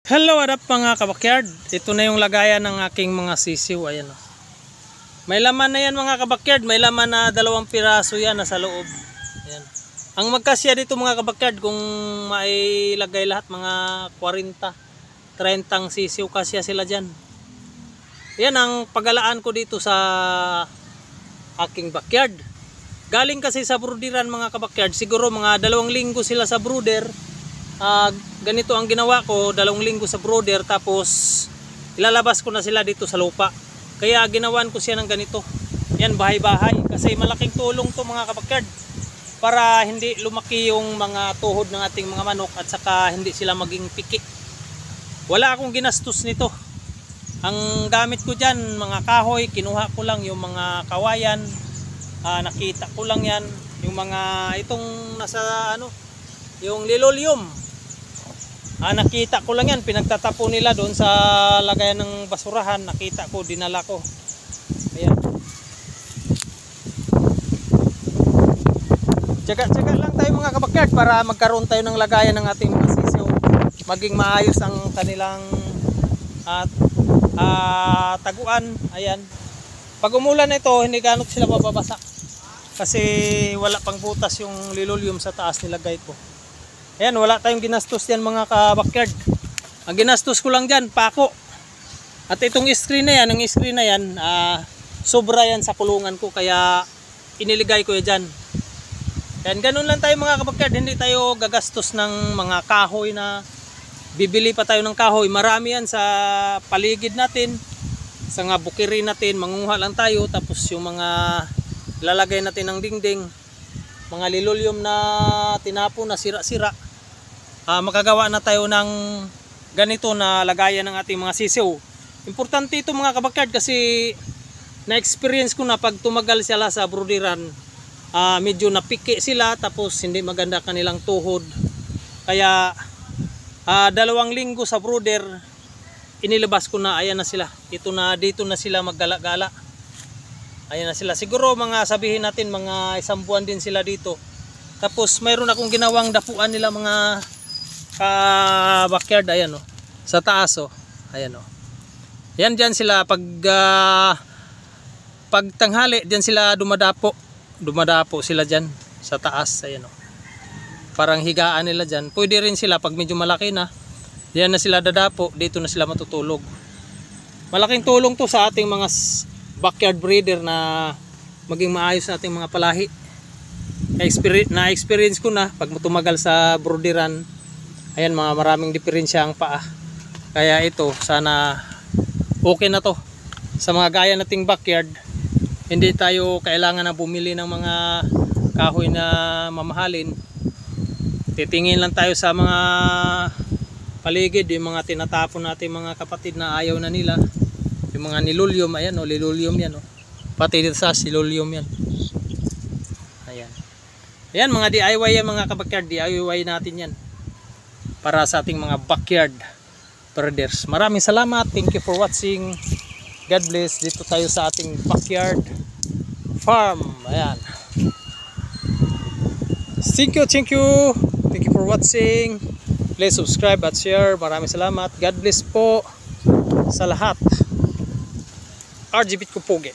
Hello, what up mga kabakyard? Ito na yung lagayan ng aking mga sisiw. Ayan, oh. May laman na yan mga kabakyard. May laman na 2 piraso yan nasa loob. Ayan. Ang magkasya dito mga kabakyard, kung mailagay lahat mga 40, 30 sisiw kasya sila dyan. Yan ang pagalaan ko dito sa aking backyard. Galing kasi sa brooderan mga kabakyard. Siguro mga 2 linggo sila sa brooder. Ganito ang ginawa ko, 2 linggo sa brooder, tapos ilalabas ko na sila dito sa lupa. Kaya ginawan ko siya ng ganito. Yan, bahay-bahay. Kasi malaking tulong to mga kabakyard, para hindi lumaki yung mga tuhod ng ating mga manok at saka hindi sila maging piki. Wala akong ginastos nito. Ang gamit ko dyan, mga kahoy, kinuha ko lang yung mga kawayan. Nakita ko lang yan. Yung mga itong nasa yung linoleum. Nakita ko lang yan, pinagtatapo nila doon sa lagayan ng basurahan. Nakita ko, dinala ko. Ayan. Tsaga-tsaga lang tayo mga kabakyard para magkaroon tayo ng lagayan ng ating mga sisiw. Maging maayos ang kanilang taguan. Ayan. Pag umulan ito, hindi ganot sila mababasa. Kasi wala pang butas yung linoleum sa taas nilagay ko. Ayan, wala tayong ginastos yan mga kabakyard. Ang ginastos ko lang dyan, pako. At itong screen na yan, sobra yan sa kulungan ko, kaya iniligay ko yan dyan. Ayan, ganun lang tayo mga kabakyard. Hindi tayo gagastos ng mga kahoy na bibili pa tayo ng kahoy. Marami yan sa paligid natin, sa nga bukirin natin, mangunguha lang tayo. Tapos yung mga lalagay natin ng dingding, mga linoleum na tinapo na sira-sira, makagawa na tayo ng ganito na lagayan ng ating mga sisiw. Importante ito mga kabakyard, kasi na-experience ko na pag tumagal sila sa brooderan, medyo napiki sila, tapos hindi maganda kanilang tuhod. Kaya 2 linggo sa brooder, inilabas ko na. Ayan na sila. Dito na sila maggala-gala. Ayan na sila. Siguro mga sabihin natin mga 1 buwan din sila dito. Tapos mayroon akong ginawang dapuan nila mga backyard. Ayan, oh. Sa taas, oh. Ayan, oh. Yan, dyan sila pag tanghali, dyan sila dumadapo sila dyan sa taas. Ayan, oh. Parang higaan nila dyan. Pwede rin sila pag medyo malaki na, diyan na sila dadapo, dito na sila matutulog. Malaking tulong to sa ating mga backyard breeder na maging maayos na ating mga palahi. Na-experience ko na pag tumagal sa brooderan. Ayan, maraming diferensya ang paa. Kaya ito, sana okay na to sa mga gaya nating backyard. Hindi tayo kailangan na bumili ng mga kahoy na mamahalin. Titingin lang tayo sa mga paligid, yung mga tinatapon natin mga kapatid na ayaw na nila. Yung mga linoleum, ayan, oh, linoleum yan, oh. Pati dito sa linoleum yan. Ayan. Ayan, mga DIY yan mga kabakyard. DIY natin yan para sa ating mga backyard breeders. Maraming salamat. Thank you for watching. God bless. Dito tayo sa ating backyard farm. Ayan. Thank you. Thank you for watching. Please subscribe at share. Maraming salamat. God bless po sa lahat. RGB Kupoge.